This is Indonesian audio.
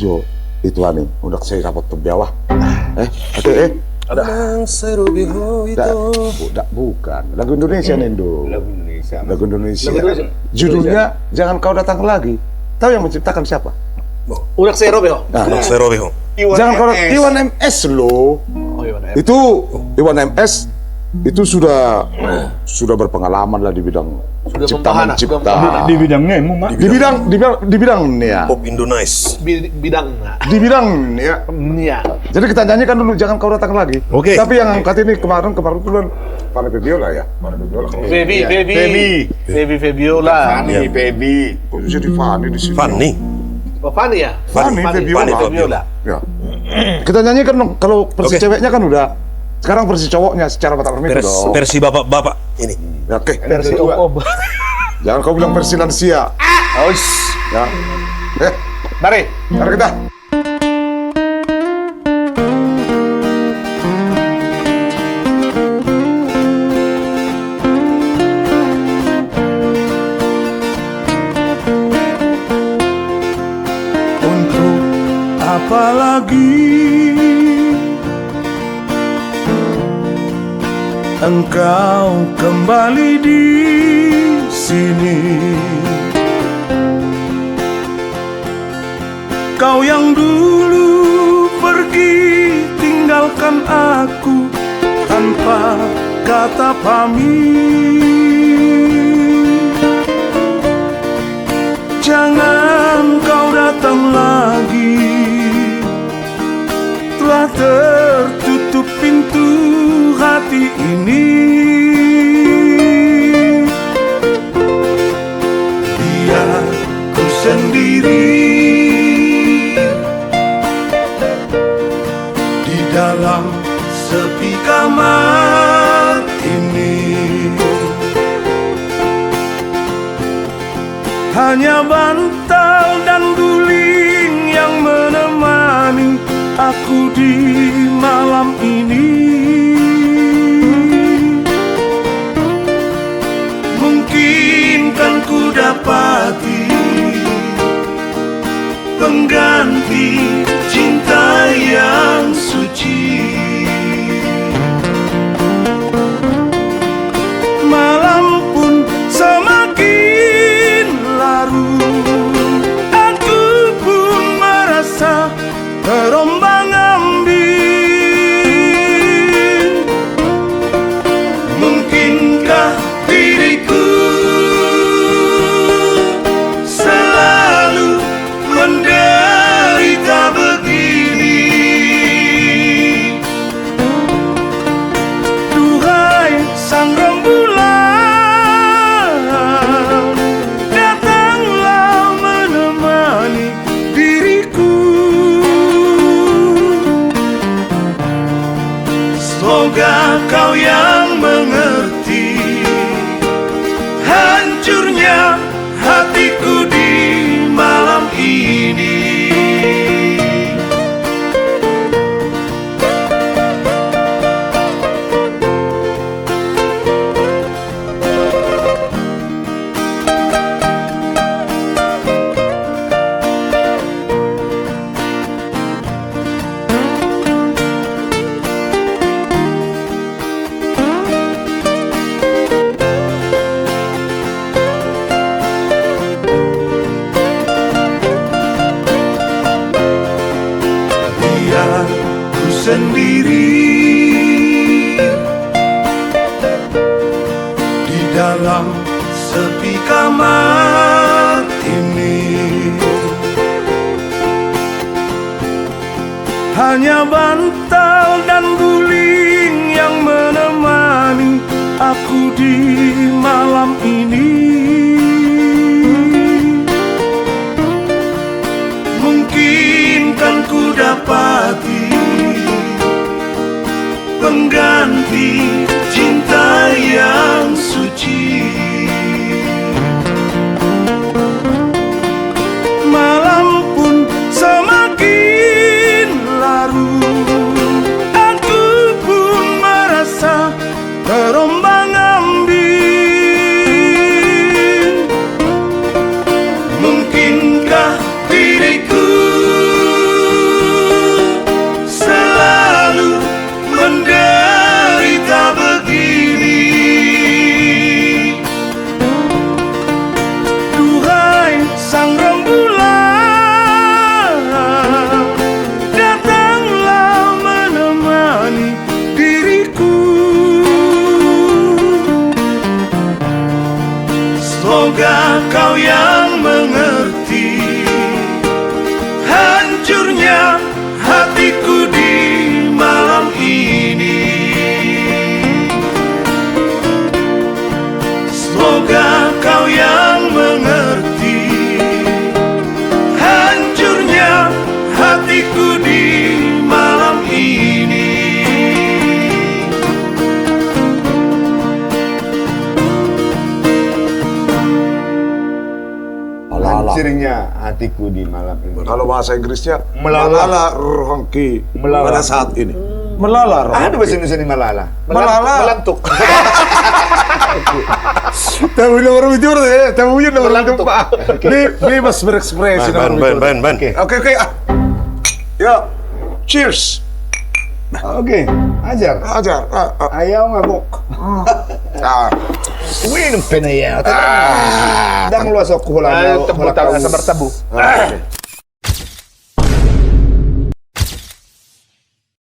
Jo itu ani udah saya rapat ke bawah. Ada. Bukan. Lagu Indonesia Nendo. Lagu Indonesia. Judulnya Jangan Kau Datang Lagi. Tahu yang menciptakan siapa? Udah Serobeho. Jangan kau Iwan MS loh. Itu Iwan MS itu sudah berpengalaman lah di bidang Di bidangnya emang, Mak? di bidang nih ya. Pop Indonesia. Di bidang nih ya. Jadi kita nyanyikan dulu Jangan Kau Datang Lagi. Oke. Tapi yang angkat ini kemarin itu kan Fanny Febiola ya. Feby Febiola. Feby. Kok jadi Fanny di sini? Fanny. Oh, Fanny ya? Fanny Febiola. Ya. Kita nyanyikan dong. Kalau versi ceweknya kan udah. Sekarang versi cowoknya secara mata permisi dong. Versi bapak-bapak ini. Ya, oke. Versi om. Jangan kau bilang versi lansia. Ya. Mari kita. Untuk apa lagi engkau kembali di sini? Kau yang dulu pergi tinggalkan aku tanpa kata pamit. Jangan kau datang lagi, telah tertutup pintu hati ini. Biar ku sendiri di dalam sepi kamar ini. Hanya bantal dan guling yang menemani aku di malam ini. Mungkinkan ku dapati pengganti cinta yang suci. Malam pun semakin larut, aku pun merasa terombang-ambing. Mungkinkah diriku selalu menderita begini? Duhai sang rembulan, datanglah menemani diriku. Semoga kau yang mengerti hancurnya hatiku di malam ini. Biar ku sendiri di dalam sepi kamar ini. Hanya bantal dan guling yang menemani aku di malam ini. Mungkinkan ku dapati pengganti cinta yang suci. Malam pun semakin larut, aku pun merasa terombang-ambing. Mungkinkah diriku kau yang mengerti hancurnya hatiku di malam ini. Semoga kau yang mengerti hancurnya hatiku di malam ini. Hancurnya hatiku di malam ini. Kalau bahasa Inggrisnya Melala. melala rohongki Melala. pada saat ini. Melala rohongki. Ada bahasa Indonesia di Malala. Melala. Melantuk. Tahu nomor itu ya, tahunya nomor itu Melantuk. Pak. Bebas berekspresi nomor itu. Oke. Ya, cheers. Oke, ajar. Ajar. Ayaw mabok. Minum penaya. Dang luas ako Tembutan sa bertabu.